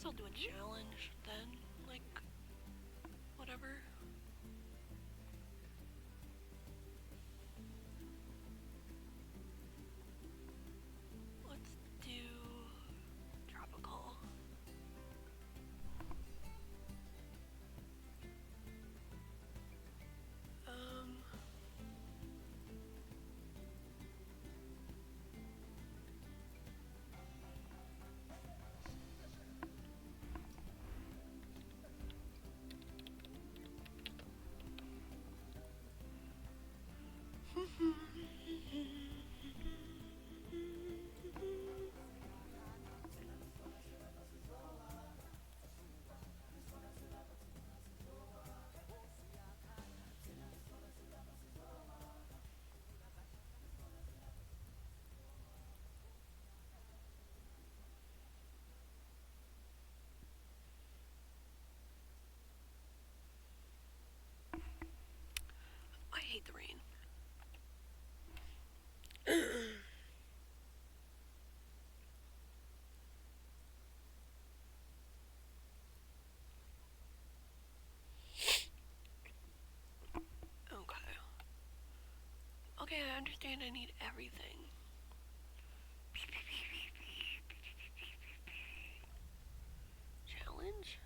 I'll do a challenge then, like, whatever. Let's do tropical. Um, I hate the rain. Okay. Okay, I understand I need everything. Challenge?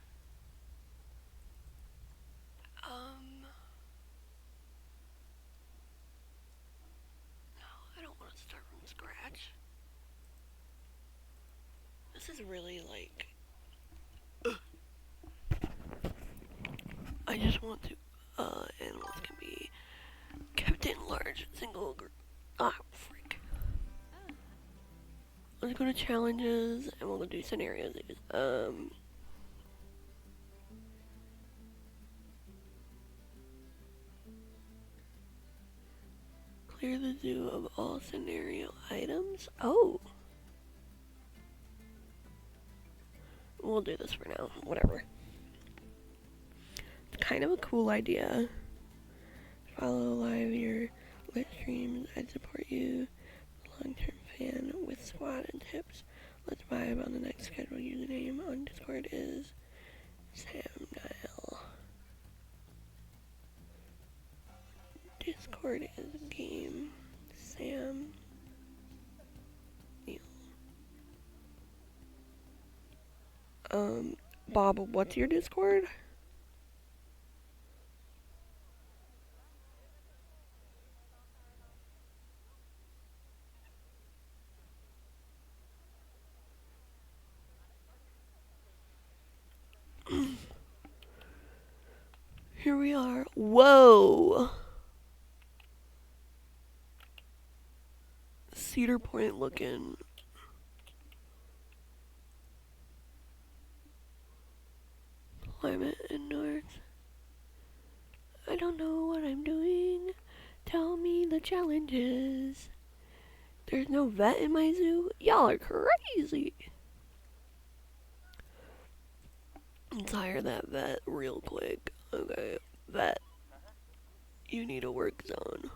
No, I don't want to start from scratch. This is really like... I just want to, animals can be kept in large single group. Ah, freak. Let's go to challenges, and we'll do scenarios. Clear the zoo of all scenario items. Oh. We'll do this for now. Whatever. It's kind of a cool idea. Follow live your lit streams. I'd support you. Long-term fan with squad and tips. Let's vibe on the next scheduled username on Discord is Sam Nile. Discord is game Sam Neil. Bob, what's your Discord? Here we are. Whoa! Cedar Point looking. Climate and north. I don't know what I'm doing. Tell me the challenges. There's no vet in my zoo? Y'all are crazy. Let's hire that vet real quick. Okay, vet. You need a work zone.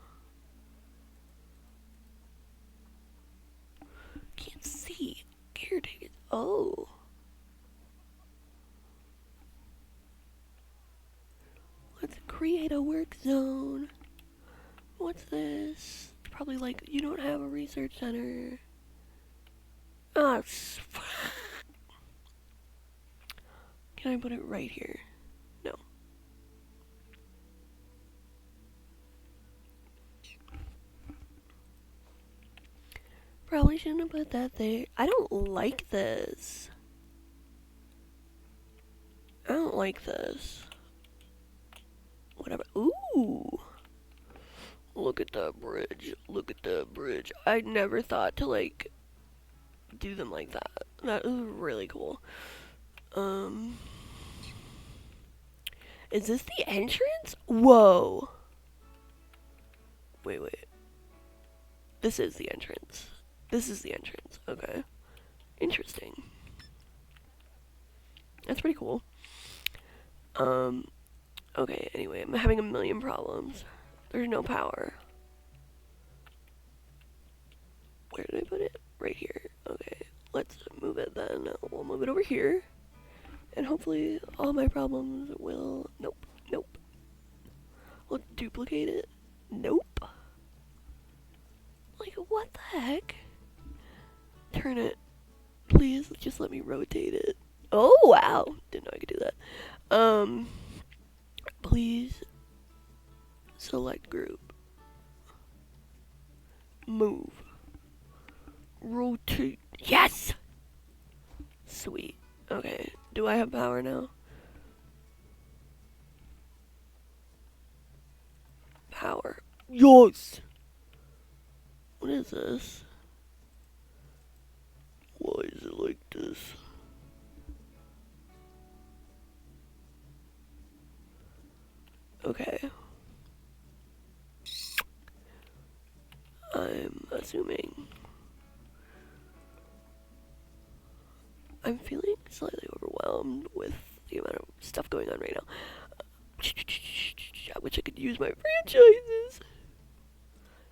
Can't see. Caretakers. Oh. Let's create a work zone. What's this? Probably like, you don't have a research center. Ah, can I put it right here? No. Probably shouldn't have put that there. I don't like this. I don't like this. Whatever. Ooh. Look at that bridge. Look at that bridge. I never thought to like do them like that. That is really cool. Is this the entrance? Whoa. Wait. This is the entrance. This is the entrance. Okay. Interesting. That's pretty cool. Okay, anyway, I'm having a million problems. There's no power. Where did I put it? Right here. Okay, let's move it then. We'll move it over here. And hopefully all my problems will... Nope. Nope. Will duplicate it. Nope. Like, what the heck? Turn it. Please, just let me rotate it. Oh, wow. Didn't know I could do that. Please select group. Move. Rotate. Yes! Sweet. Okay. Do I have power now? Power. Yes! What is this? Why is it like this? Okay. I'm assuming. I'm feeling slightly overwhelmed with the amount of stuff going on right now. I wish I could use my franchises.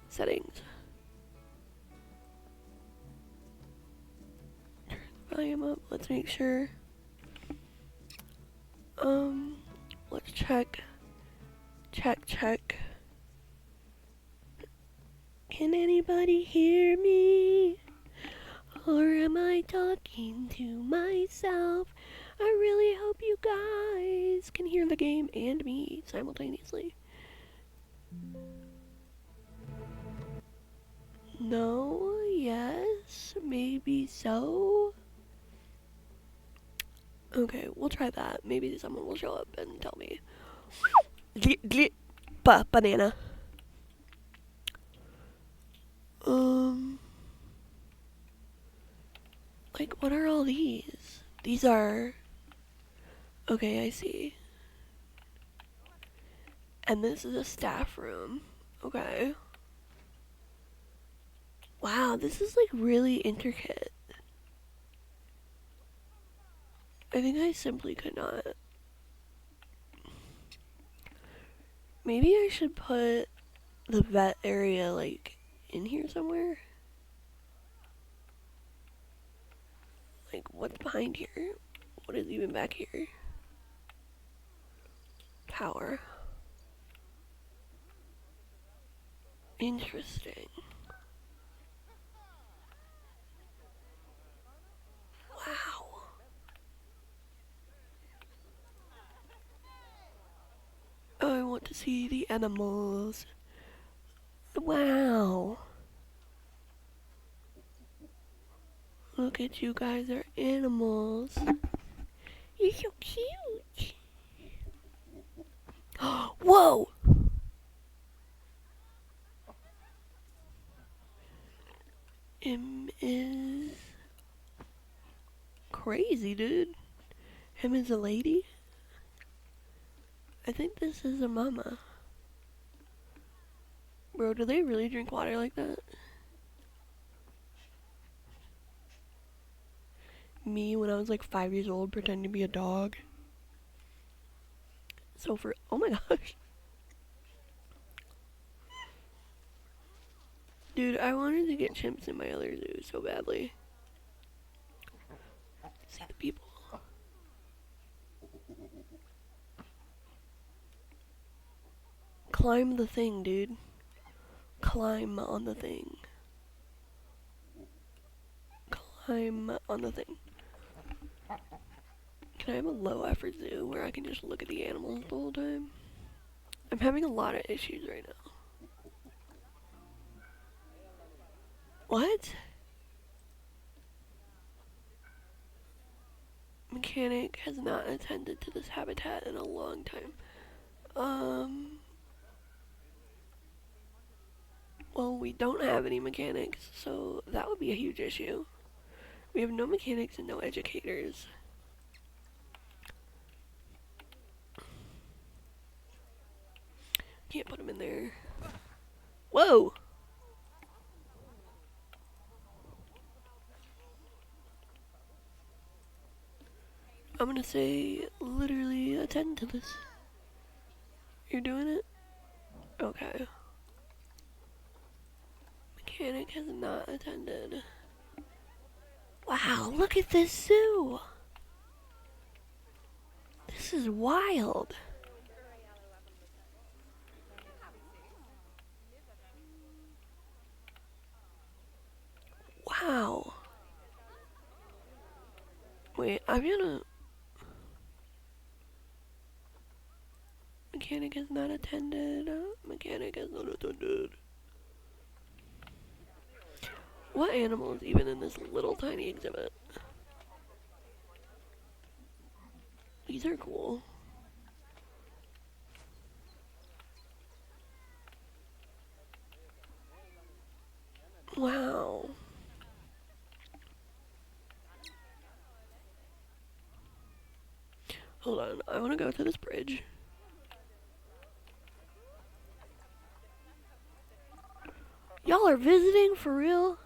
Settings. Turn the volume up. Let's make sure. Let's check. Check. Can anybody hear me? Or am I talking to myself? I really hope you guys can hear the game and me simultaneously. No, yes, maybe so. Okay, we'll try that. Maybe someone will show up and tell me. Banana. Like, what are all these? These are... Okay, I see. And this is a staff room. Okay. Wow, this is like really intricate. I think I simply could not. Maybe I should put the vet area like in here somewhere. Like, what's behind here? What is even back here? Tower. Interesting. Wow. I want to see the animals. Wow. Look at you guys, are animals. You're so cute. Whoa! Him is crazy, dude. Him is a lady? I think this is a mama. Bro, do they really drink water like that? Me, when I was like 5 years old, pretending to be a dog. So for, oh my gosh. Dude, I wanted to get chimps in my other zoo so badly. See the people. Climb the thing, dude. Climb on the thing. Climb on the thing. Can I have a low effort zoo where I can just look at the animals the whole time? I'm having a lot of issues right now. What? Mechanic has not attended to this habitat in a long time. Well, we don't have any mechanics, so that would be a huge issue. We have no mechanics and no educators. Can't put them in there. Whoa! I'm gonna say, literally, attend to this. You're doing it? Okay. Mechanic has not attended. Wow, look at this zoo! This is wild. Wow. Wait, I'm gonna... Mechanic is not attended. Mechanic is not attended. What animal is even in this little tiny exhibit? These are cool. Wow. Hold on, I want to go to this bridge. Y'all are visiting for real?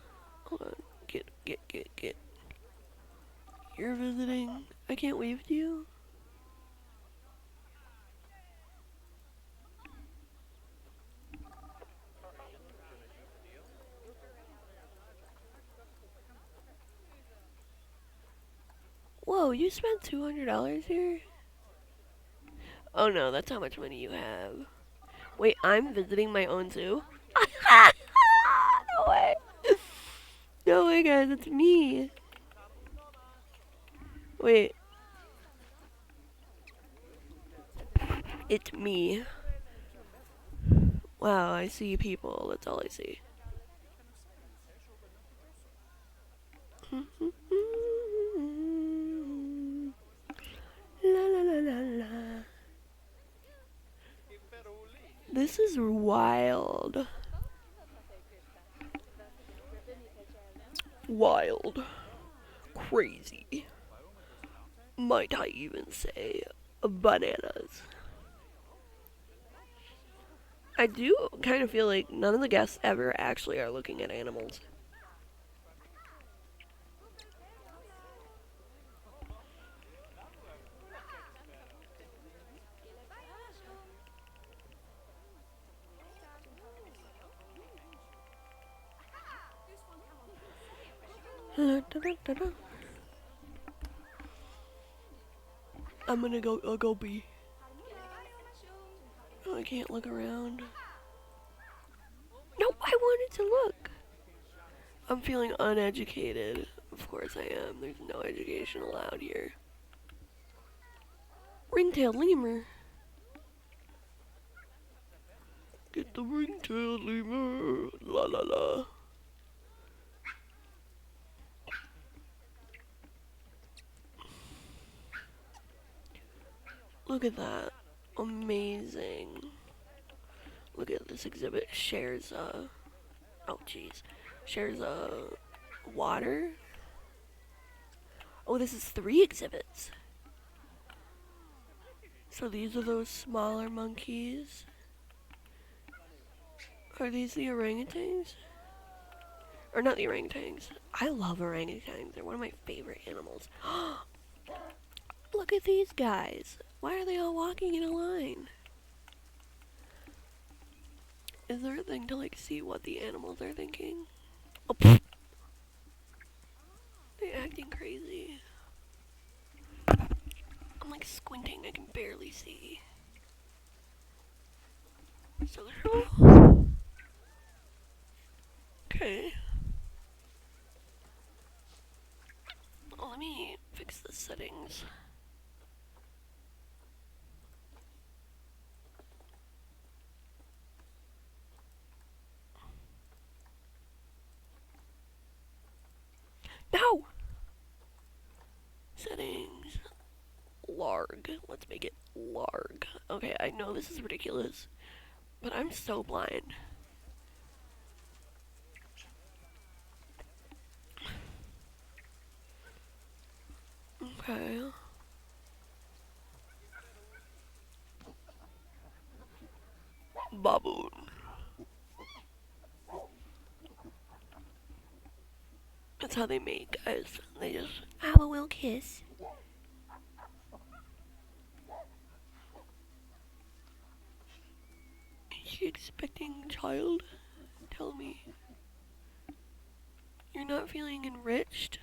Hold on, get. You're visiting. I can't wave to you. Whoa, you spent $200 here? Oh no, that's how much money you have. Wait, I'm visiting my own zoo? No way. No way, guys, it's me. Wait. It's me. Wow, I see people. That's all I see. La la la la la. This is wild. Wild. Crazy. Might I even say bananas. I do kind of feel like none of the guests ever actually are looking at animals. I'm gonna go, I'll go be. Oh, I can't look around. Nope, I wanted to look. I'm feeling uneducated. Of course I am. There's no education allowed here. Ring-tailed lemur. Get the ring-tailed lemur. La la la. Look at that. Amazing. Look at this exhibit. Shares, oh jeez. Shares, water. Oh, this is 3 exhibits. So these are those smaller monkeys. Are these the orangutans? Or not the orangutans. I love orangutans. They're one of my favorite animals. Look at these guys. Why are they all walking in a line? Is there a thing to like see what the animals are thinking? Oh, pfft. They're acting crazy. I'm like squinting, I can barely see. Social? Okay. Well, let me fix the settings. No! Settings. Larg. Let's make it larg. Okay, I know this is ridiculous, but I'm so blind. Okay. Baboon. That's how they make, guys. They just have a little kiss. Is she expecting a child? Tell me. You're not feeling enriched?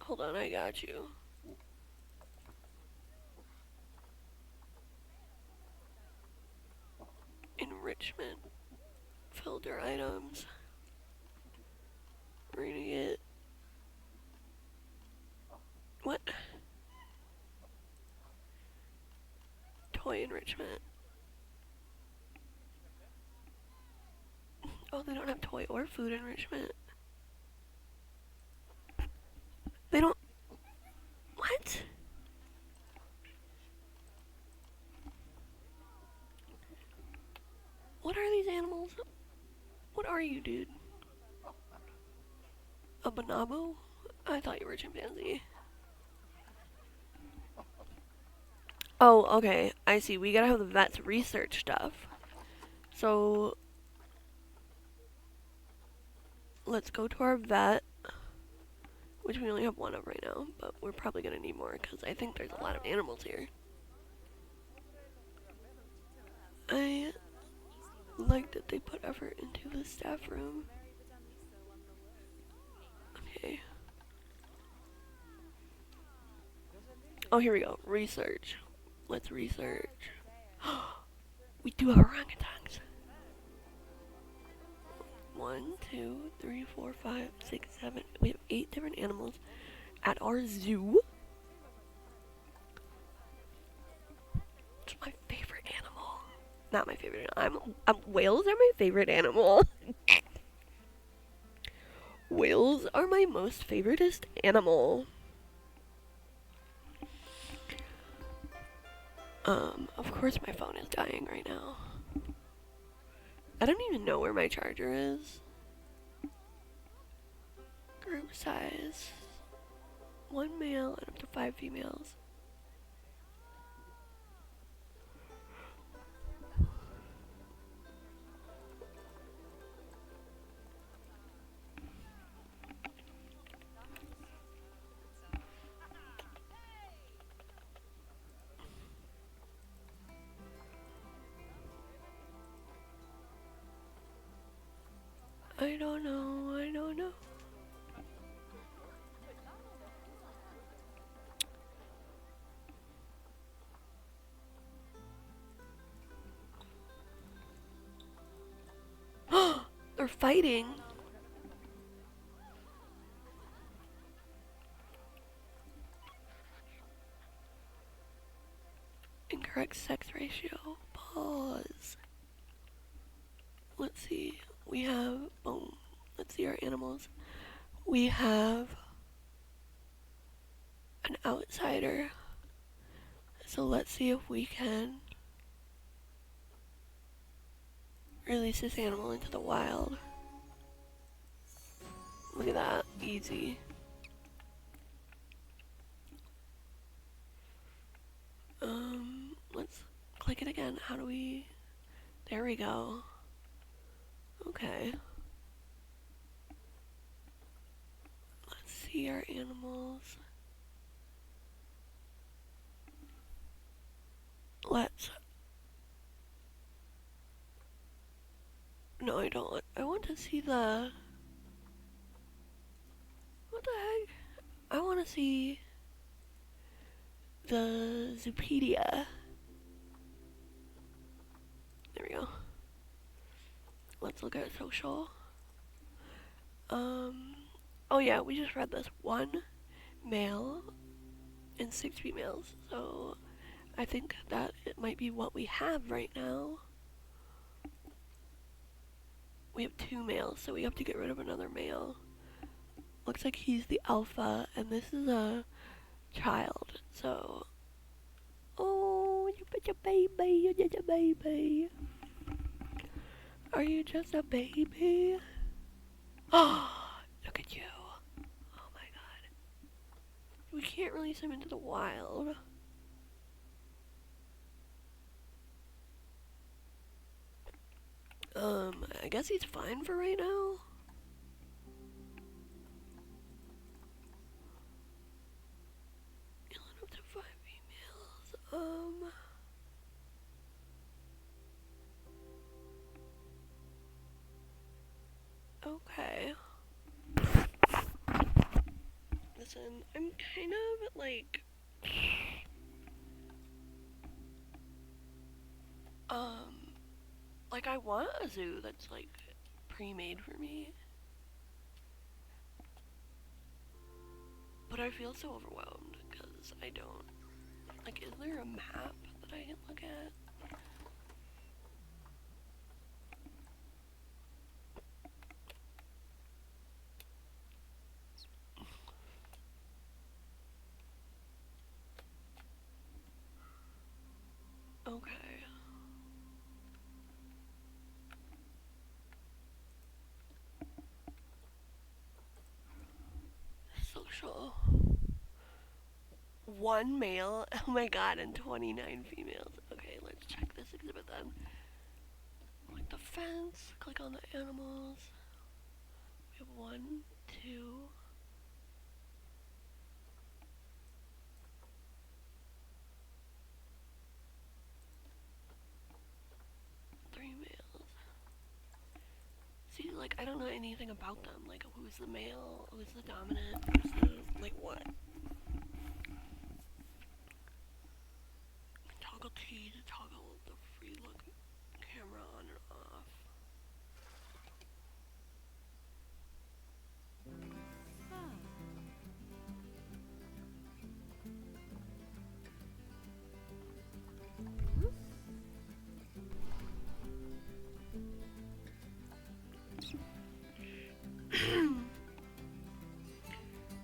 Hold on, I got you. enrichment filter items. We're gonna get... What? Toy enrichment. Oh, they don't have toy or food enrichment. They don't... What? What are these animals? What are you, dude? A bonobo? I thought you were a chimpanzee. Oh, okay. I see. We gotta have the vet's research stuff. So... let's go to our vet. Which we only have one of right now. But we're probably gonna need more because I think there's a lot of animals here. I like that they put effort into the staff room. Okay. Oh, here we go. Research. Let's research. We do have orangutans. 1, 2, 3, 4, 5, 6, 7. We have 8 different animals at our zoo. It's my favorite animal. Not my favorite animal. Whales are my favorite animal. Whales are my most favoritist animal. Of course my phone is dying right now. I don't even know where my charger is. Group size. 1 male and up to 5 females. I don't know, I don't know. They're fighting. Incorrect sex ratio. Pause. Let's see. We have, boom. Let's see our animals. We have an outsider. So let's see if we can release this animal into the wild. Look at that. Easy. Let's click it again. How do we... There we go. Okay. Let's see our animals. Let's... No, I don't. I want to see the... What the heck? I want to see the Zoopedia. There we go. Let's look at social. Oh yeah, we just read this. 1 male and 6 females. So I think that it might be what we have right now. We have 2 males, so we have to get rid of another male. Looks like he's the alpha, and this is a child, so... Oh, you're such a baby, you're just a baby. Are you just a baby? Oh, look at you. Oh my god. We can't release him into the wild. I guess he's fine for right now. Up to 5 females. Okay. Listen, I'm kind of like Like, I want a zoo that's, like, pre-made for me. But I feel so overwhelmed because I don't. Like, is there a map that I can look at? Okay. Social. One male, oh my god, and 29 females. Okay, let's check this exhibit then. Like the fence, click on the animals. We have one, two, three males. See, like, I don't know anything about them. Like, who's the male, who's the dominant, who's the, like, what? Toggle T to toggle the free look camera on and off.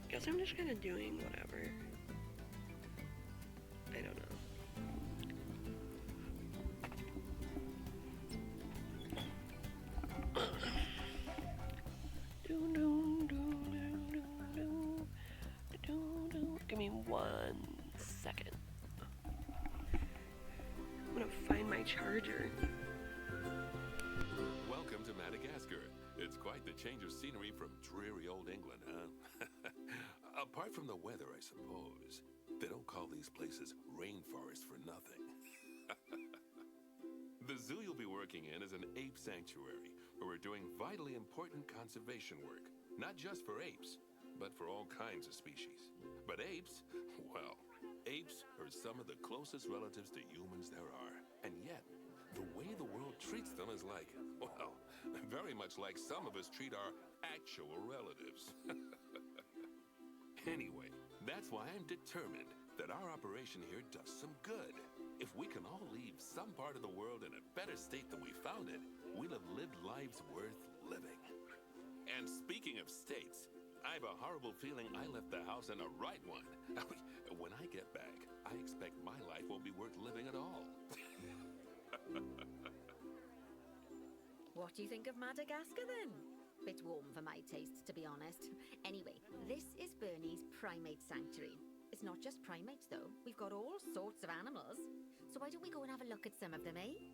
Guess I'm just kind of doing whatever. I don't know. Give me 1 second. I'm gonna find my charger. Welcome to Madagascar. It's quite the change of scenery from dreary old England, huh? Apart from the weather, I suppose. They don't call these places rainforests for nothing. The zoo you'll be working in is an ape sanctuary, where we're doing vitally important conservation work. Not just for apes, but for all kinds of species. But apes, well, apes are some of the closest relatives to humans there are. And yet, the way the world treats them is like, well, very much like some of us treat our actual relatives. Anyway, that's why I'm determined that our operation here does some good. If we can all leave some part of the world in a better state than we found it, we'll have lived lives worth living. And speaking of states, I have a horrible feeling I left the house in a right one. When I get back, I expect my life won't be worth living at all. What do you think of Madagascar then? Bit warm for my taste, to be honest. Anyway, this is Bernie's Primate Sanctuary. It's not just primates though, we've got all sorts of animals. So why don't we go and have a look at some of them, eh?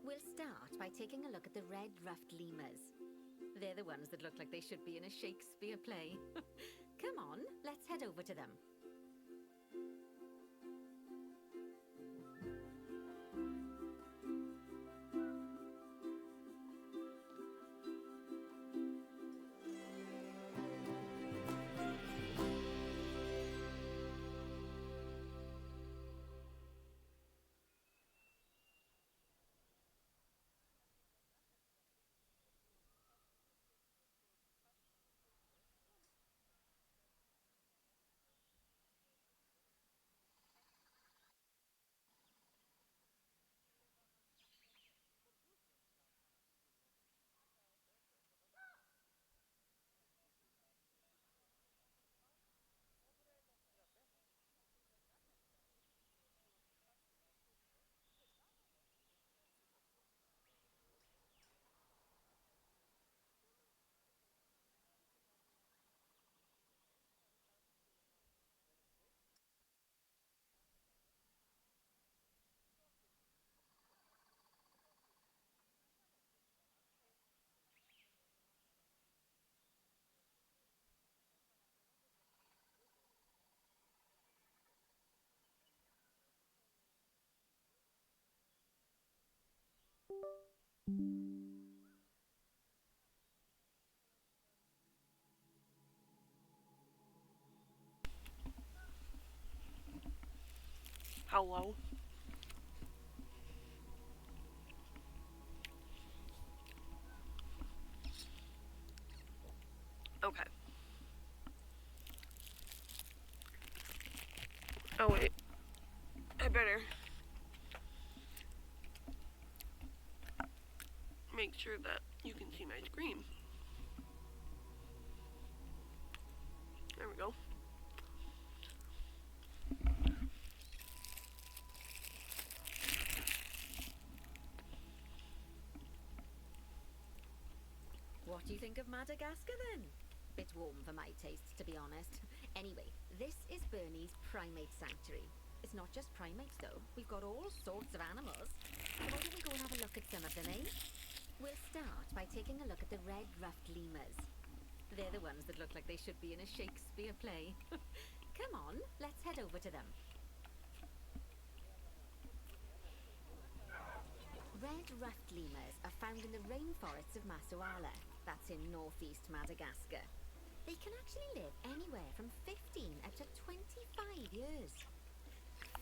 We'll start by taking a look at the red-ruffed lemurs. They're the ones that look like they should be in a Shakespeare play. Come on, let's head over to them. Hello? Oh wait, I better make sure that you can see my screen. There we go. What do you think of Madagascar then? Bit warm for my tastes, to be honest. Anyway, this is Bernie's Primate Sanctuary. It's not just primates though. We've got all sorts of animals. So why don't we go and have a look at some of them, eh? We'll start by taking a look at the red-ruffed lemurs. They're the ones that look like they should be in a Shakespeare play. Come on, let's head over to them. Red-ruffed lemurs are found in the rainforests of Masoala. That's in northeast Madagascar. They can actually live anywhere from 15 up to 25 years.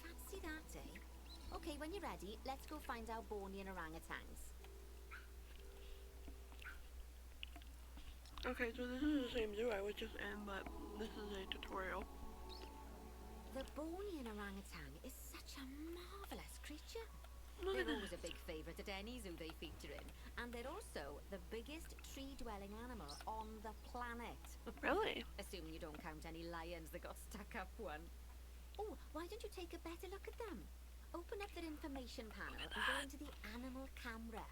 Fancy that, eh? Okay, when you're ready, let's go find our Bornean orangutans. Okay, so this is the same zoo I was just in, but this is a tutorial. The Bornean orangutan is such a marvelous creature. Look They're at always this. a big favourite at any zoo they feature in, and they're also the biggest tree-dwelling animal on the planet. Really? Assuming you don't count any lions that got stuck up one. Oh, why don't you take a better look at them? Open up their information panel and go into the animal camera.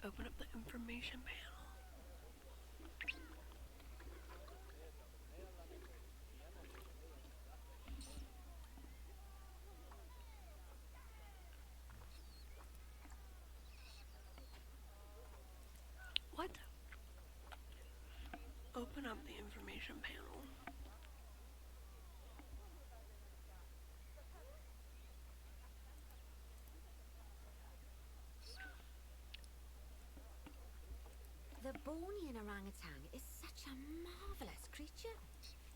Open up the information panel. What? Open up the information panel. The Bornean orangutan is such a marvelous creature.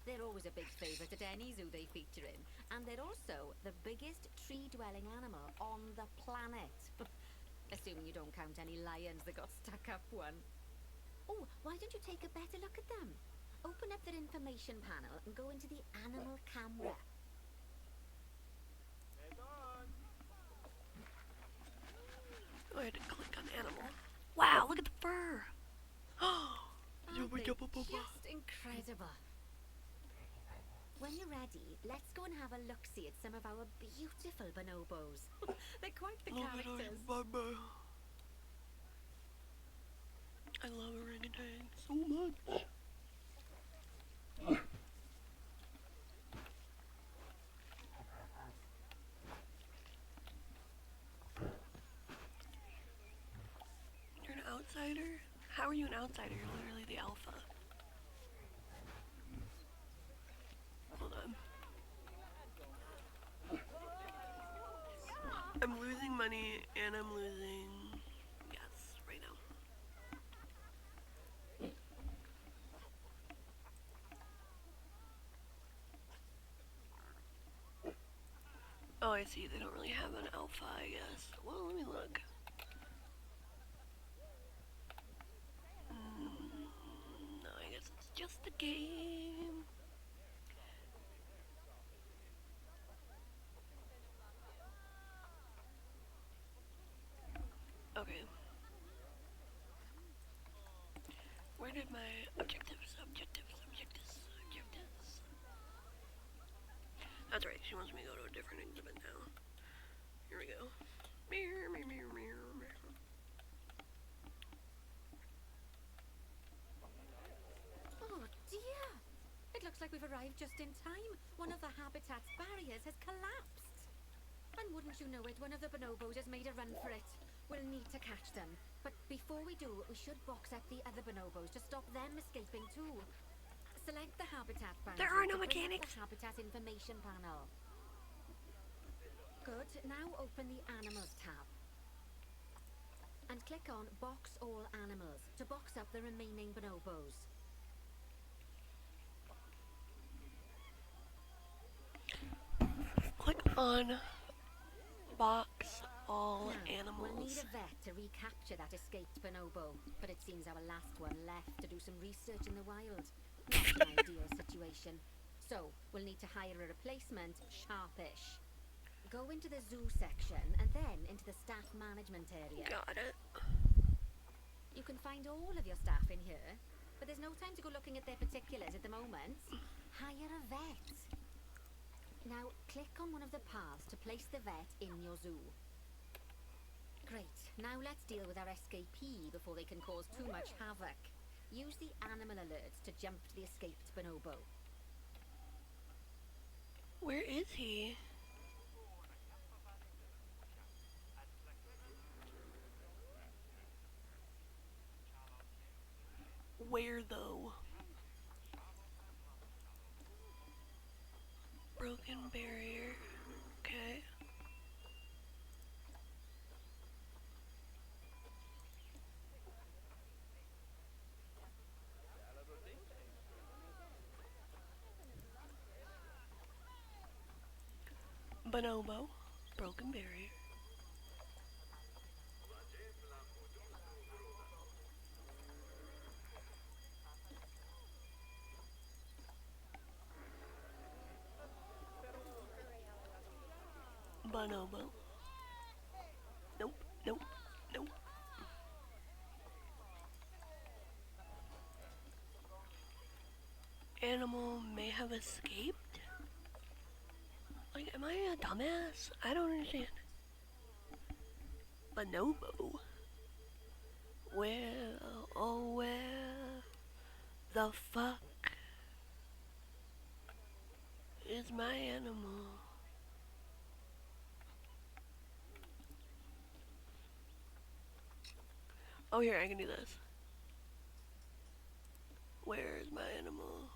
They're always a big favourite at any zoo they feature in, and they're also the biggest tree-dwelling animal on the planet. Assuming you don't count any lions that got stuck up one. Oh, why don't you take a better look at them? Open up their information panel and go into the animal camera. Oh, I had to click on animal. Wow, look at the fur. Aren't they just incredible? When you're ready, let's go and have a look-see at some of our beautiful bonobos. They're quite the characters. I love orangutans so much. You're an outsider? How are you an outsider? You're literally the alpha. Hold on. I'm losing money and I'm losing gas right now. Oh, I see. They don't really have an alpha, I guess. Well, let me look. No, I guess it's just a game. Okay. Where did my objectives? That's right, she wants me to go to a different exhibit now. Here we go. Oh dear! It looks like we've arrived just in time. One of the habitat's barriers has collapsed. And wouldn't you know it, one of the bonobos has made a run for it. We'll need to catch them. But before we do, we should box up the other bonobos to stop them escaping too. Select the habitat boundary. There are no to bring up mechanics. the habitat information panel. Good. Now open the Animals tab. And click on Box All Animals to box up the remaining bonobos. Click on box all Now, animals. we'll need a vet to recapture that escaped bonobo, but it seems our last one left to do some research in the wild. Not an ideal situation. So So, we'll need to hire a replacement sharpish. Go into the zoo section and then into the staff management area. Got it. You can find all of your staff in here, but there's no time to go looking at their particulars at the moment. Hire a vet. Now, click on one of the paths to place the vet in your zoo. Great. Now let's deal with our escapee before they can cause too much havoc. Use the animal alerts to jump to the escaped bonobo. Where is he? Where though? Broken barrier. Okay. Bonobo. Broken barrier. Bonobo. Nope, nope, nope. Animal may have escaped? Like, am I a dumbass? I don't understand. Bonobo? Where, oh where the fuck is my animal? Oh, here, I can do this. Where is my animal?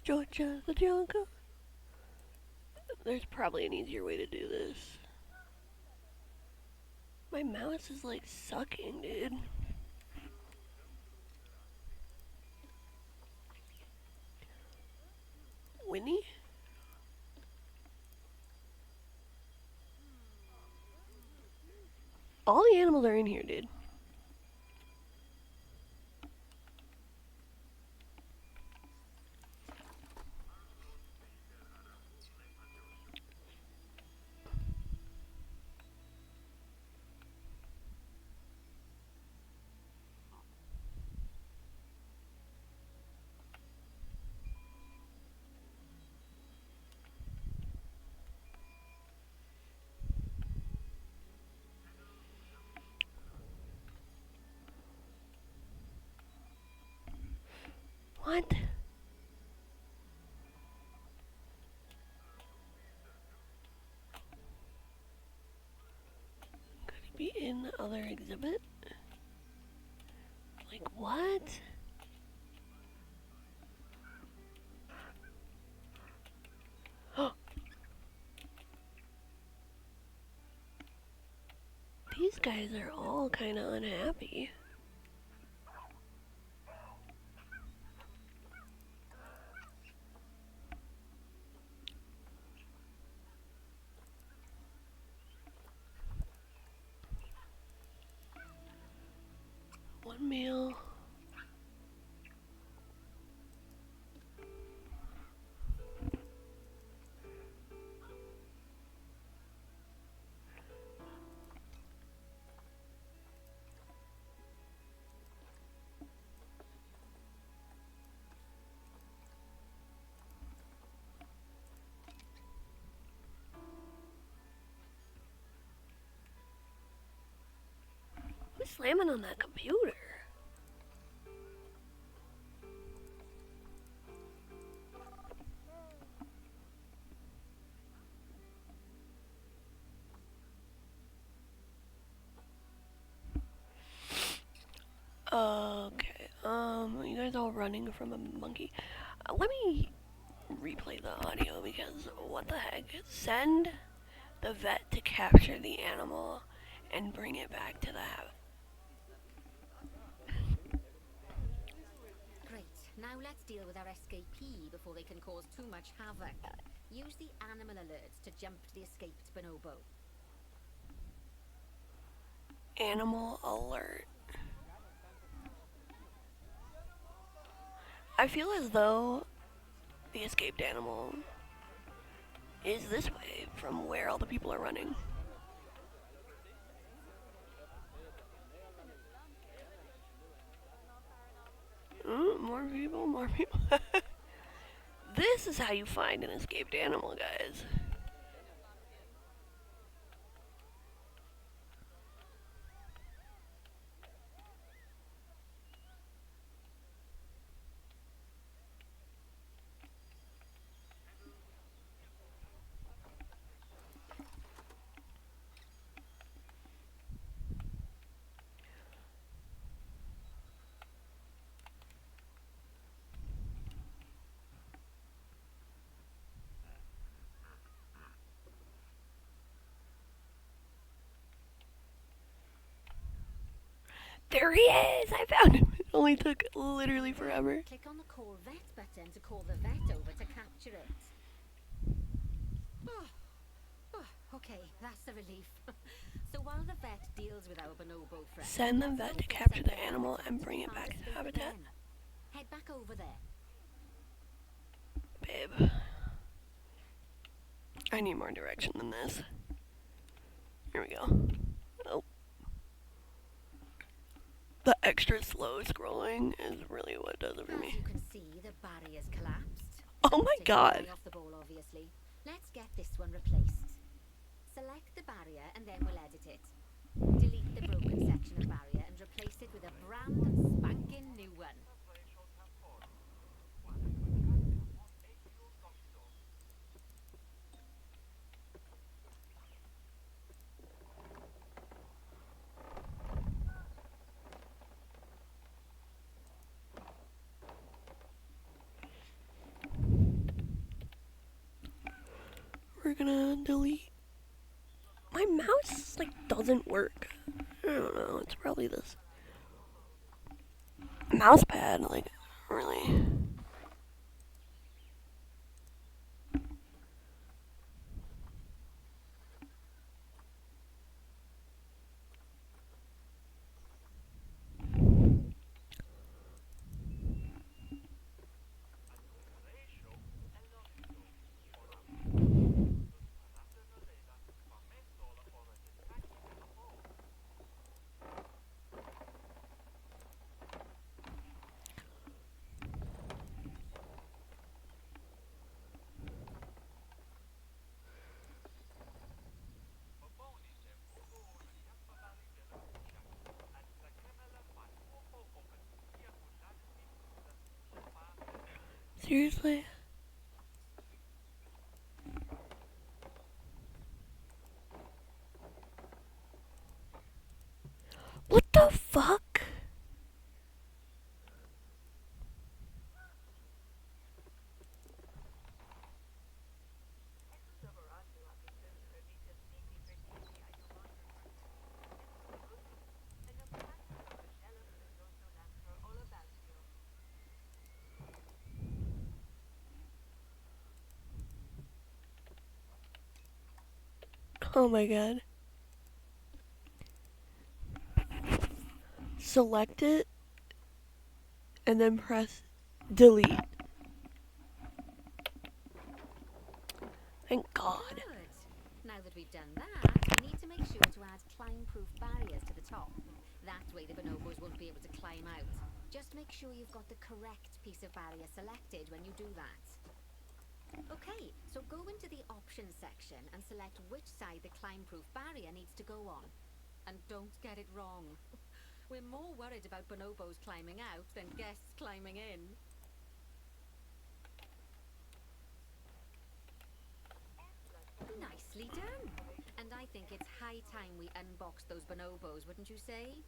Georgia, the jungle. There's probably an easier way to do this. My mouse is like sucking, dude. Winnie? All the animals are in here, dude. What? Could it be in the other exhibit? Like, what? These guys are all kind of unhappy. One meal. Who's slamming on that computer? Okay, you guys all now running from a monkey. Let me replay the audio because what the heck? Send the vet to capture the animal and bring it back to the house. Great. Now let's deal with our escapee before they can cause too much havoc. Use the animal alerts to jump to the escaped bonobo. Animal alert. I feel as though the escaped animal is this way from where all the people are running. More people, more people. This is how you find an escaped animal, guys. There he is! I found him. It only took literally forever. Click on the call vet button to call the vet over to capture it. Okay, that's a relief. So while the vet deals with our bonobo friend, Send the vet to capture the animal and bring it back to habitat. Head back over there. Babe. I need more direction than this. Here we go. Oh. The extra slow scrolling is really what does it for As me. you can see, the barrier's collapsed. Oh my god. Off the ball, obviously. Let's get this one replaced. Select the barrier and then we'll edit it. Delete the broken section of barrier and replace it with a brand and spanking new one. We're gonna delete. My mouse like doesn't work. I don't know. It's probably this mouse pad. Like really. Seriously? What the fuck? Oh my god. Select it and then press delete. Thank God. Good. Now that we've done that, we need to make sure to add climb-proof barriers to the top. That way the bonobos won't be able to climb out. Just make sure you've got the correct piece of barrier selected when you do that. Okay, so go into the options section and select which side the climb-proof barrier needs to go on. And don't get it wrong. We're more worried about bonobos climbing out than guests climbing in. Nicely done. And I think it's high time we unbox those bonobos, wouldn't you say?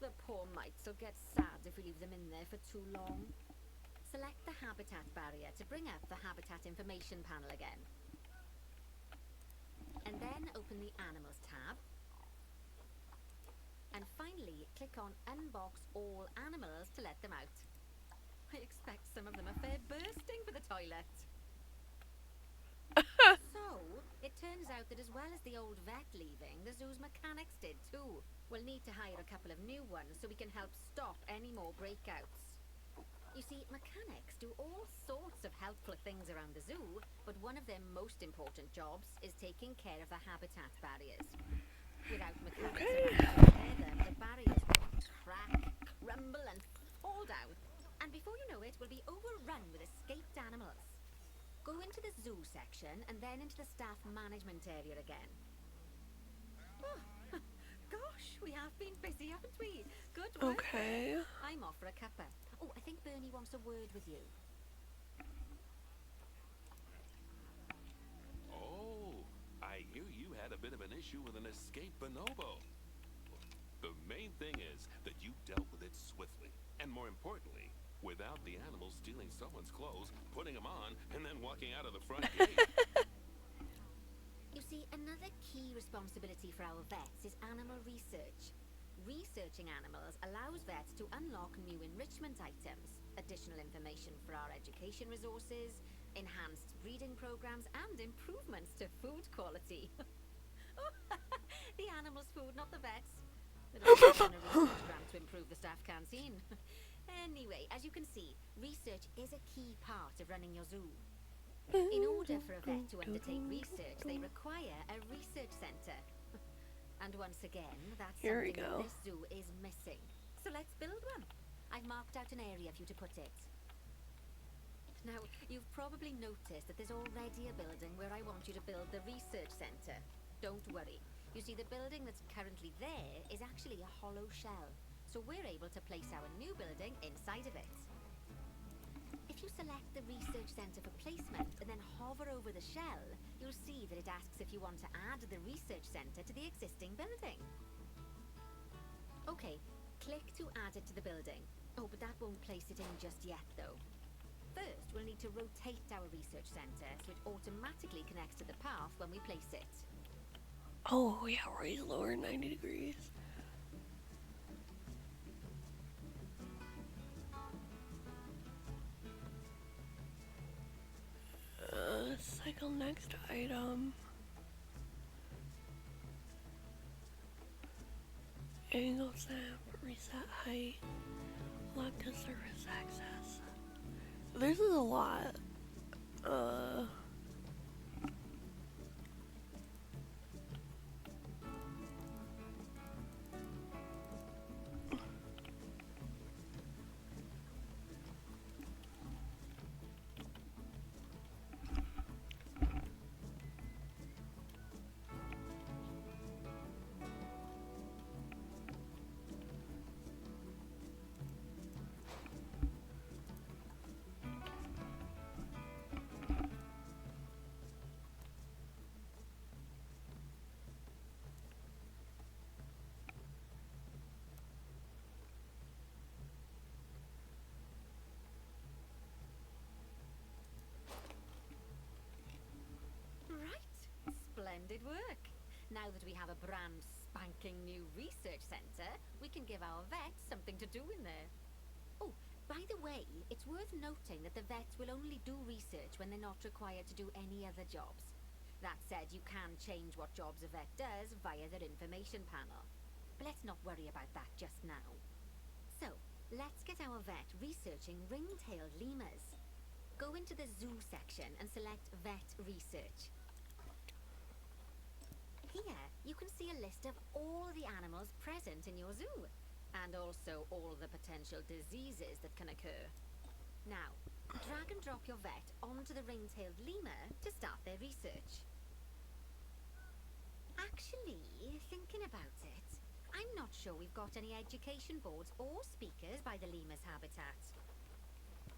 The poor mites will get sad if we leave them in there for too long. Select the habitat barrier to bring up the habitat information panel again. And then open the Animals tab. And finally, click on Unbox All Animals to let them out. I expect some of them are fair bursting for the toilet. So, it turns out that as well as the old vet leaving, the zoo's mechanics did too. We'll need to hire a couple of new ones so we can help stop any more breakouts. You see, mechanics do all sorts of helpful things around the zoo, but one of their most important jobs is taking care of the habitat barriers. Without mechanics around to repair them, the barriers will crack, crumble and fall down. And before you know it, we'll be overrun with escaped animals. Go into the zoo section and then into the staff management area again. Oh, gosh, we have been busy, haven't we? Good work. Okay. I'm off for a cuppa. Oh, I think Bernie wants a word with you. Oh, I hear you had a bit of an issue with an escaped bonobo. The main thing is that you dealt with it swiftly, and more importantly, without the animal stealing someone's clothes, putting them on, and then walking out of the front gate. You see, another key responsibility for our vets is animal research. Researching animals allows vets to unlock new enrichment items, additional information for our education resources, enhanced breeding programs, and improvements to food quality. The animal's food, not the vets. They've also done a research grant to improve the staff canteen. Anyway, as you can see, research is a key part of running your zoo. In order for a vet to undertake research, they require a research centre. And once again, that's something that this zoo is missing. So let's build one. I've marked out an area for you to put it. Now, you've probably noticed that there's already a building where I want you to build the research centre. Don't worry. You see, the building that's currently there is actually a hollow shell. So we're able to place our new building inside of it. If you select the research centre for placement and then hover over the shell, you'll see that it asks if you want to add the research centre to the existing building. Okay, click to add it to the building. Oh, but that won't place it in just yet though. First, we'll need to rotate our research centre so it automatically connects to the path when we place it. Oh, yeah, raise lower 90 degrees. Cycle next item. Angle snap, reset height, lock to surface access. This is a lot. Splendid work! Now that we have a brand spanking new research centre, we can give our vets something to do in there. Oh, by the way, it's worth noting that the vets will only do research when they're not required to do any other jobs. That said, you can change what jobs a vet does via their information panel. But let's not worry about that just now. So, let's get our vet researching ring-tailed lemurs. Go into the zoo section and select Vet Research. Here, you can see a list of all the animals present in your zoo, and also all the potential diseases that can occur. Now, drag and drop your vet onto the ring-tailed lemur to start their research. Actually, thinking about it, I'm not sure we've got any education boards or speakers by the lemur's habitat.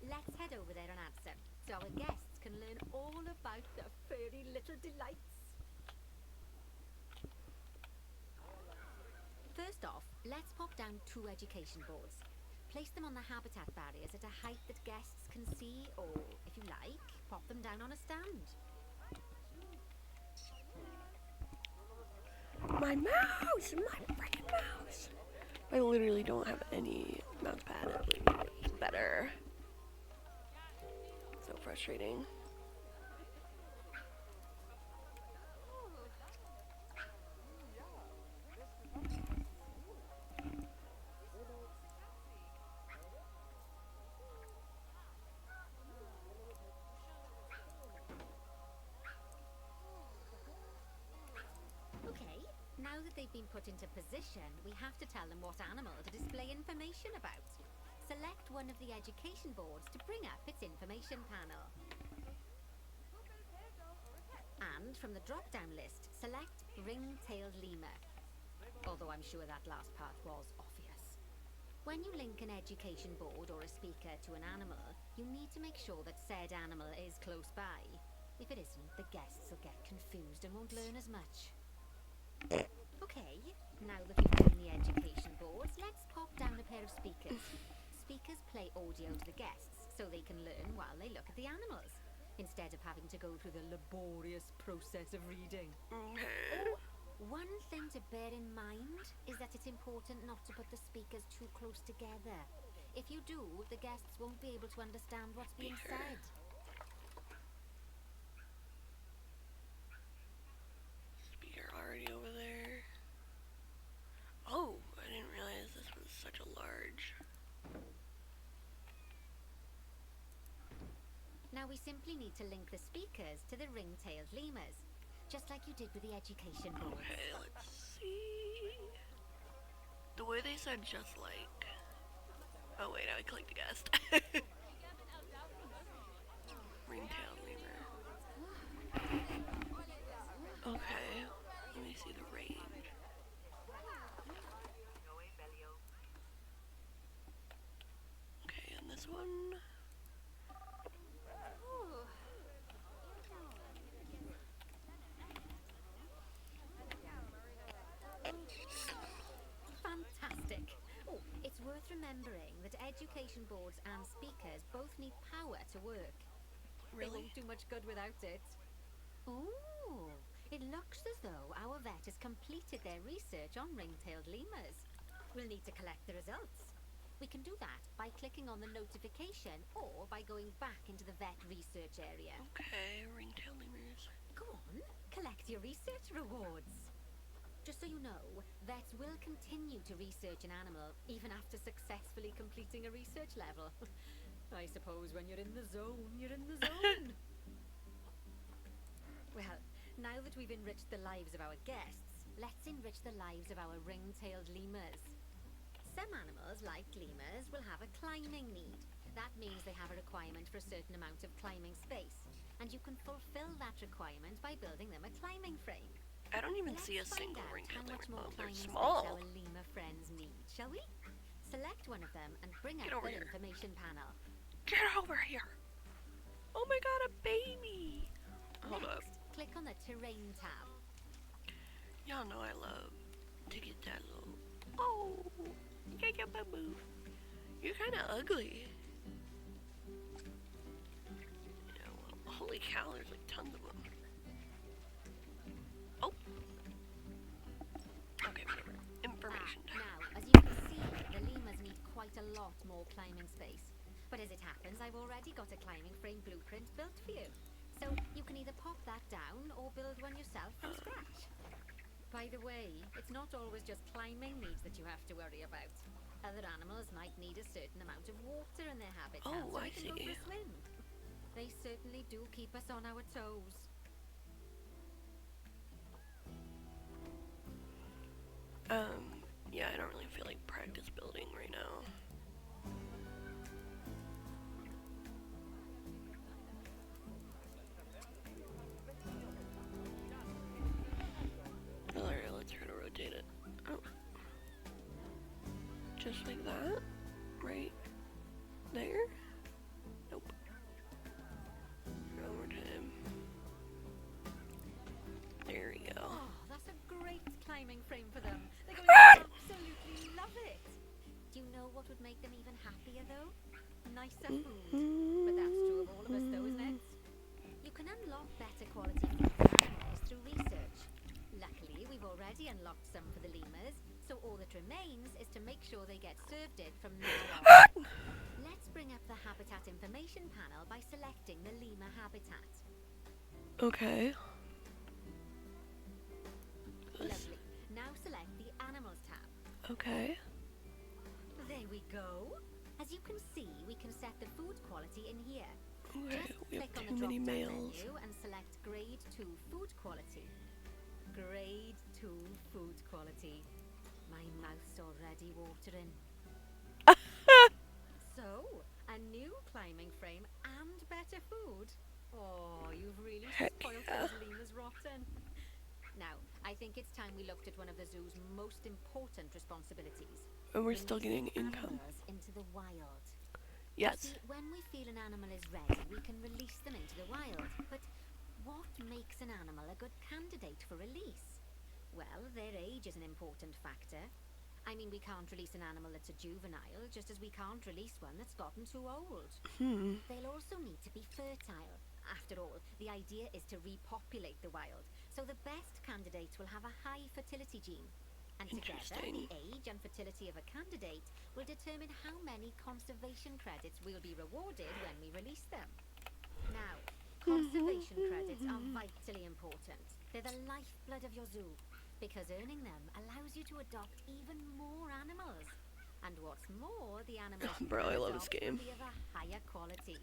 Let's head over there and add some, so our guests can learn all about the furry little delights. First off, let's pop down 2 education boards. Place them on the habitat barriers at a height that guests can see, or, if you like, pop them down on a stand. My mouse! My freaking mouse! I literally don't have any mouse pad. It's better. So frustrating. Okay, now that they've been put into position, we have to tell them what animal to display information about. Select one of the education boards to bring up its information panel. And from the drop-down list, select ring-tailed lemur. Although I'm sure that last part was obvious. When you link an education board or a speaker to an animal, you need to make sure that said animal is close by. If it isn't, the guests will get confused and won't learn as much. Okay, now that we've done the education boards, let's pop down a pair of speakers. Speakers play audio to the guests so they can learn while they look at the animals, instead of having to go through the laborious process of reading. Oh, one thing to bear in mind is that it's important not to put the speakers too close together. If you do, the guests won't be able to understand what's being said. Speaker already over there. Oh, I didn't realize this was such a large. Now we simply need to link the speakers to the ring-tailed lemurs, just like you did with the education boards. Okay, let's see. The way they said just like. Oh wait, I clicked the guest. Ring-tailed lemur. Okay, let me see the range. Okay, and this one. Fantastic. Oh, it's worth remembering that education boards and speakers both need power to work. They Really? won't do much good without it. Oh, it looks as though our vet has completed their research on ring-tailed lemurs. We'll need to collect the results. We can do that by clicking on the notification or by going back into the vet research area. Okay, ring-tailed lemurs. Go on, collect your research rewards. Just so you know, vets will continue to research an animal even after successfully completing a research level. I suppose when you're in the zone, you're in the zone. Well, now that we've enriched the lives of our guests, let's enrich the lives of our ring-tailed lemurs. Some animals, like lemurs, will have a climbing need. That means they have a requirement for a certain amount of climbing space, and you can fulfill that requirement by building them a climbing frame. I don't even Let's see a find single out ring-tailed how much lemur. more Oh, they're climbing small. space our lemur friends need, shall we? Select one of them and bring up Get over the here. information panel. Get over here! Oh my god, a baby! Hold up. Next, click on the terrain tab. Y'all know I love to get that little. Oh! Yeah, boo boo. You're kinda ugly. Yeah, well, holy cow, there's like tons of them. Oh! Okay, whatever. Information tab. Now, as you can see, the lemurs need quite a lot more climbing space. But as it happens, I've already got a climbing frame blueprint built for you. So you can either pop that down or build one yourself from scratch. By the way, it's not always just climbing needs that you have to worry about. Other animals might need a certain amount of water in their habitat Oh, so I they can go see. for a swim. They certainly do keep us on our toes. Yeah, I don't really feel like practice building right now. Alright, let's try to rotate it. Oh. Just like that? Right there? Nope. One more time. There we go. Oh, that's a great climbing frame for them. They're going to absolutely love it. Do you know what would make them even happier, though? Nicer food. But that's true of all of us, though, isn't it? You can unlock better quality food for animals through research. Luckily, we've already unlocked some for the lemurs, so all that remains is to make sure they get served it from now on. Let's bring up the habitat information panel by selecting the lemur habitat. Okay. Lovely. Now select the animals tab. Okay. There we go. As you can see, we can set the food quality in here. Okay, Just we have click on too the many drop-down males. menu and select Grade 2 Food Quality. Grade 2 Food Quality. My mouth's already watering. So, a new climbing frame and better food. Oh, you've really Heck spoiled yeah. those lemurs rotten. Now, I think it's time we looked at one of the zoo's most important responsibilities. And we're still getting Releasing income. animals into the wild. Yes. See, when we feel an animal is ready, we can release them into the wild. But what makes an animal a good candidate for release? Well, their age is an important factor. I mean, we can't release an animal that's a juvenile, just as we can't release one that's gotten too old. They'll also need to be fertile. After all, the idea is to repopulate the wild, so the best candidates will have a high fertility gene. And together, Interesting. the age and fertility of a candidate will determine how many conservation credits will be rewarded when we release them. Now, conservation credits are vitally important. They're the lifeblood of your zoo, because earning them allows you to adopt even more animals. And what's more, the animals you Bro, I can love this adopt game. will be of a higher quality.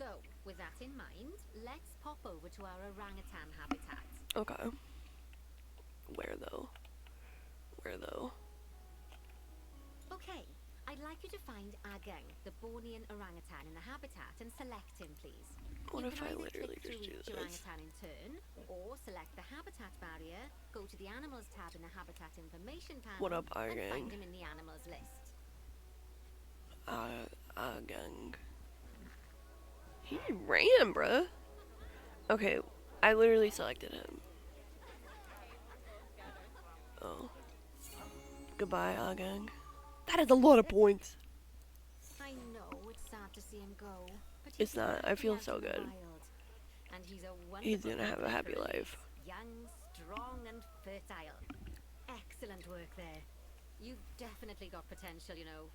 So, with that in mind, let's pop over to our orangutan habitat. Okay. Where though? Where though? Okay, I'd like you to find Ggoing, the Bornean orangutan in the habitat, and select him, please. What You if can I either literally click through just do each this? orangutan in turn, or select the habitat barrier, go to the animals tab in the habitat information panel, What up, and Ggoing? find him in the animals list. Gang. He ran, bruh. Okay, I literally selected him. Oh. Goodbye, Gang. That is a lot of points. I know it's sad to see him go, but It's he's not. I happy feel out so in the good. wild. And he's a He's wonderful gonna have a candidate happy for life. release. Young, strong, and fertile. Excellent work there. You've definitely got potential, you know.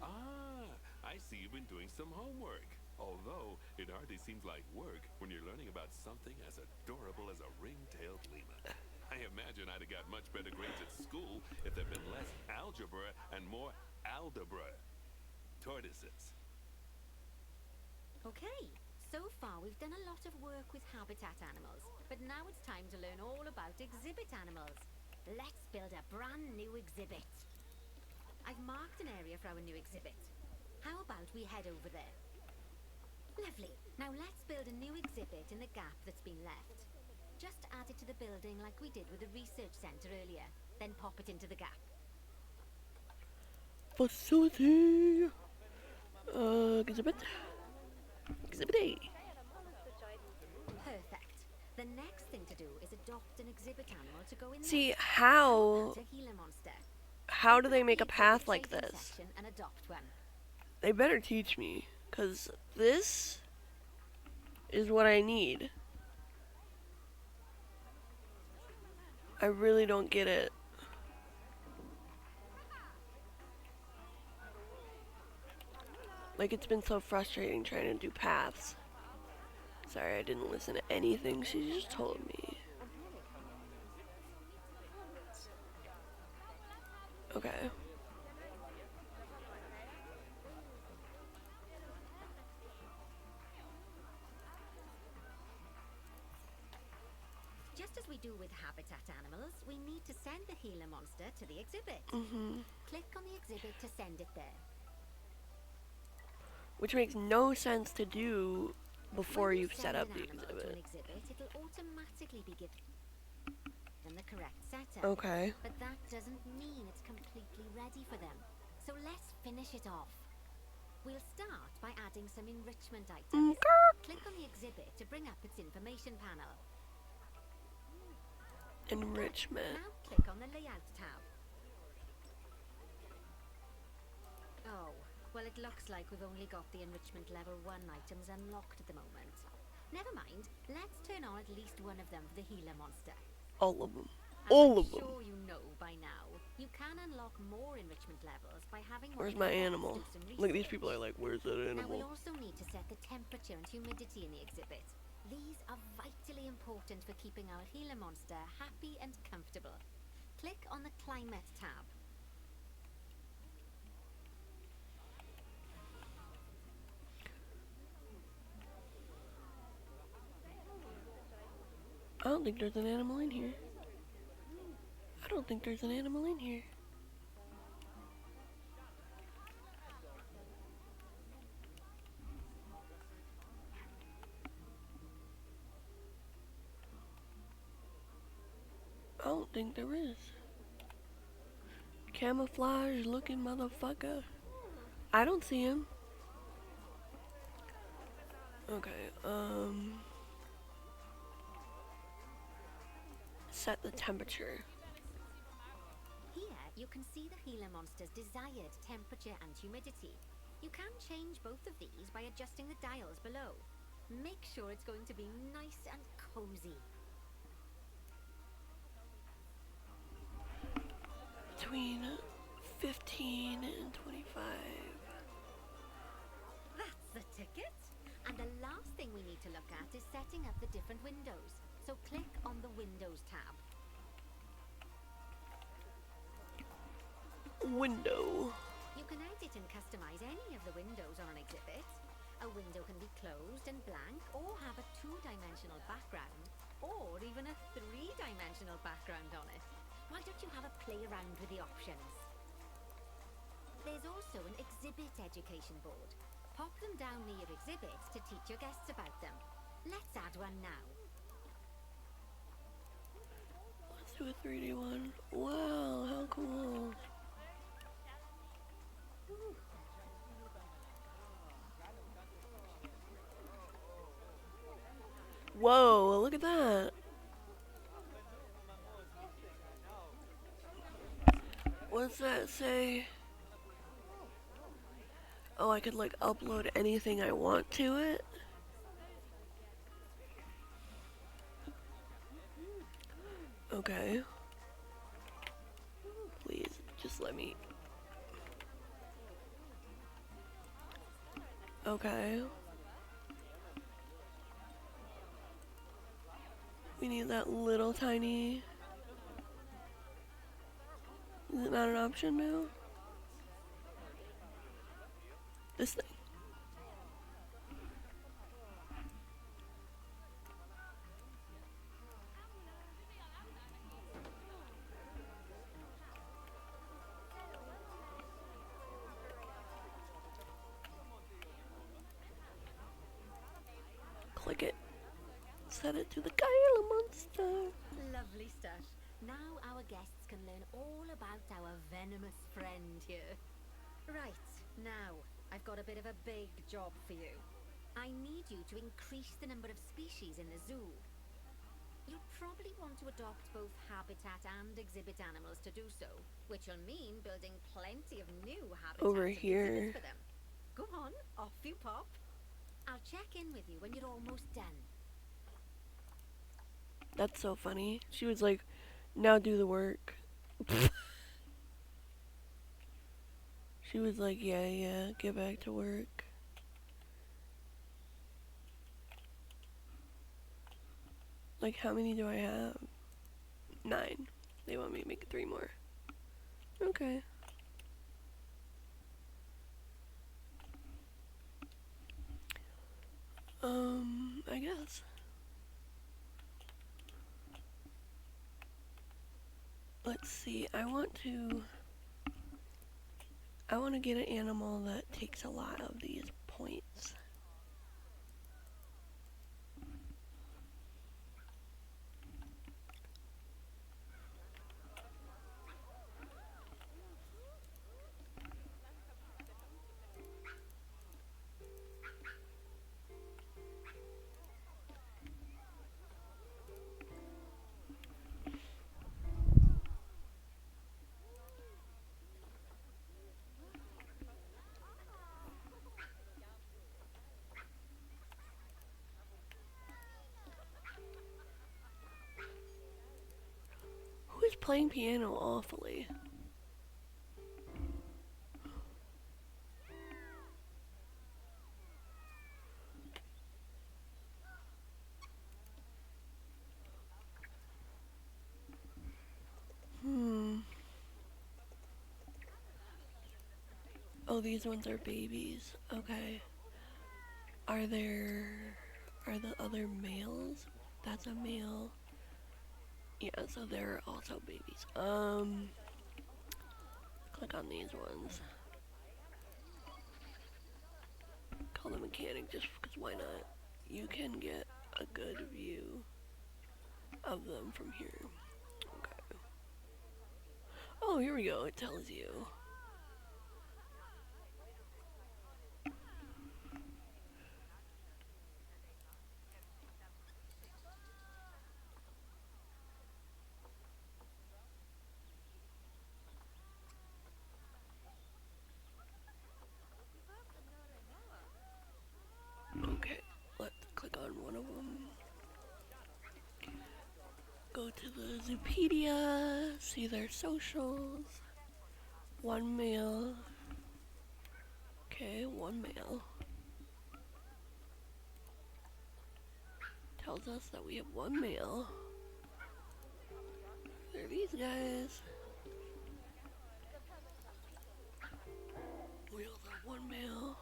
Ah, I see you've been doing some homework. Although, it hardly seems like work when you're learning about something as adorable as a ring-tailed lemur. I imagine I'd have got much better grades at school if there'd been less algebra and more aldebra. Tortoises. Okay, so far we've done a lot of work with habitat animals, but now it's time to learn all about exhibit animals. Let's build a brand new exhibit. I've marked an area for our new exhibit. How about we head over there? Lovely. Now let's build a new exhibit in the gap that's been left. Just add it to the building like we did with the research center earlier, then pop it into the gap. Facility. Exhibit. Exhibit A. Perfect. The next thing to do is adopt an exhibit animal to go in See, there. how That's a Gila monster. how do they Open up make the a path exhibit like shaping this? section and adopt one. They better teach me, cause this is what I need. I really don't get it. Like, it's been so frustrating trying to do paths. Sorry, I didn't listen to anything she just told me. Okay. Just as we do with habitat animals, we need to send the Gila monster to the exhibit. Click on the exhibit to send it there. Which makes no sense to do before When you you've set send up an the animal to exhibit. an exhibit, it'll automatically be given the correct setup. Okay. But that doesn't mean it's completely ready for them. So let's finish it off. We'll start by adding some enrichment items. Click on the exhibit to bring up its information panel. Enrichment. Now click on the Layout tab. Oh, well it looks like we've only got the Enrichment Level 1 items unlocked at the moment. Never mind, let's turn on at least one of them for the healer monster. All of them. As All I'm of them. sure you know by now, you can unlock more enrichment levels by having one Where's of your my guests animal? do some Look, these research. people are like, where's that Now we'll animal? also need to set the temperature and humidity in the exhibit. These are vitally important for keeping our healer monster happy and comfortable. Click on the Climate tab. I don't think there's an animal in here. I don't think there's an animal in here. I don't think there is. Camouflage looking motherfucker. I don't see him. Okay, set the temperature. Here, you can see the healer monster's desired temperature and humidity. You can change both of these by adjusting the dials below. Make sure it's going to be nice and cozy. Between 15 and 25. That's the ticket. And the last thing we need to look at is setting up the different windows. So click on the Windows tab. Window. You can edit and customize any of the windows on an exhibit. A window can be closed and blank, or have a two-dimensional background, or even a three-dimensional background on it. Why don't you have a play around with the options? There's also an exhibit education board. Pop them down near your exhibits to teach your guests about them. Let's add one now. Let's do a 3D one. Wow, how cool. Whoa, look at that. What's that say? Oh, I could like upload anything I want to it? Okay. Please, just let me. Okay. We need that little tiny. Is it not an option now? This thing. Click it. Set it to the Kyla monster. Lovely stuff. Now our guests can learn all about our venomous friend here. Right, now, I've got a bit of a big job for you. I need you to increase the number of species in the zoo. You'll probably want to adopt both habitat and exhibit animals to do so, which will mean building plenty of new habitats Over and here. exhibits for them. Go on, off you pop. I'll check in with you when you're almost done. That's so funny. She was like, now do the work. She was like, yeah, get back to work. Like, how many do I have? 9. They want me to make 3 more. Okay. I guess. Let's see, I want to get an animal that takes a lot of these points. playing piano awfully. Oh, these ones are babies. Okay. Are the other males? That's a male. Yeah, so they're also babies. Click on these ones. Call the mechanic just because why not? You can get a good view of them from here. Okay. Oh, here we go. It tells you. Okay, let's click on one of them. Go to the Zoopedia, see their socials. One male. Okay, one male. Tells us that we have one male. They're these guys. We also have one male.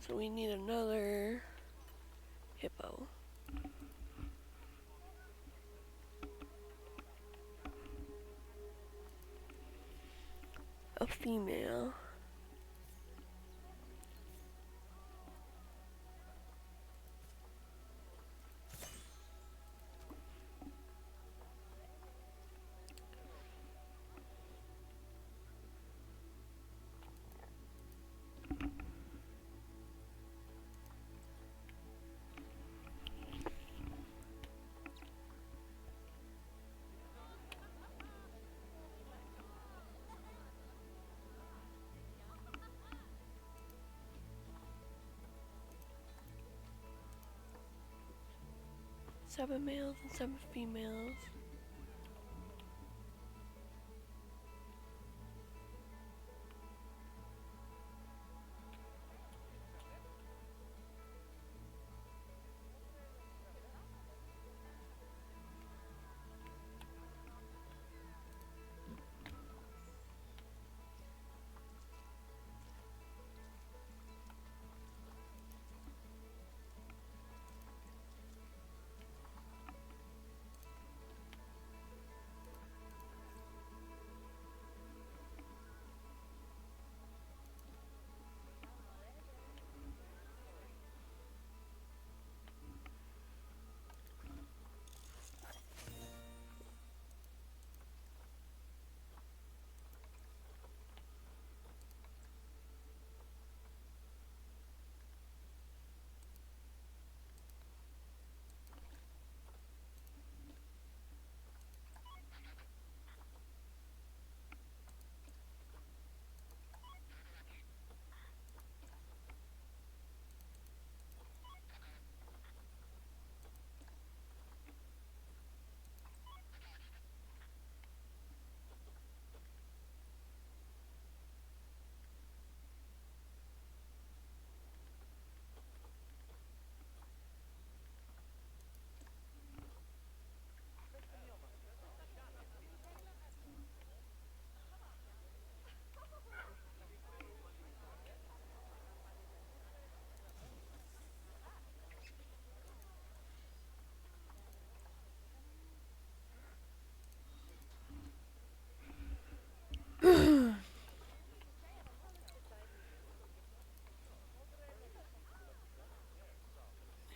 So we need another hippo. A female. Seven males and seven females.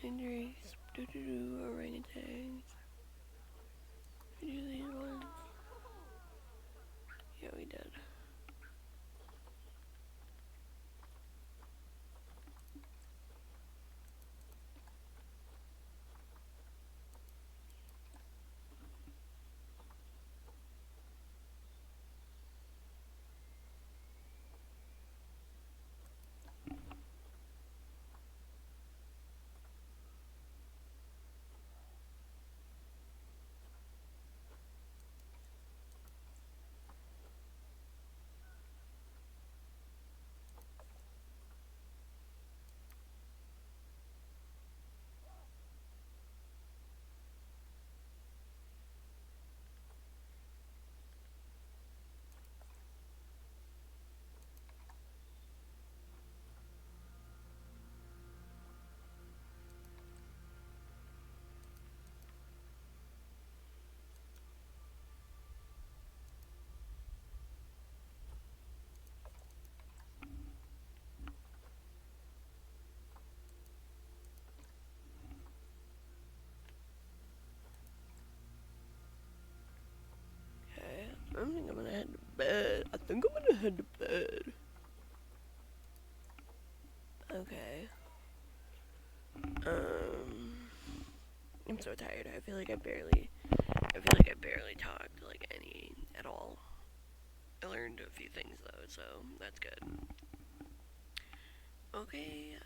Injuries, orangutans. We do these ones. head to bed. Okay. I'm so tired. I feel like I barely talked like any at all. I learned a few things though, so that's good. Okay,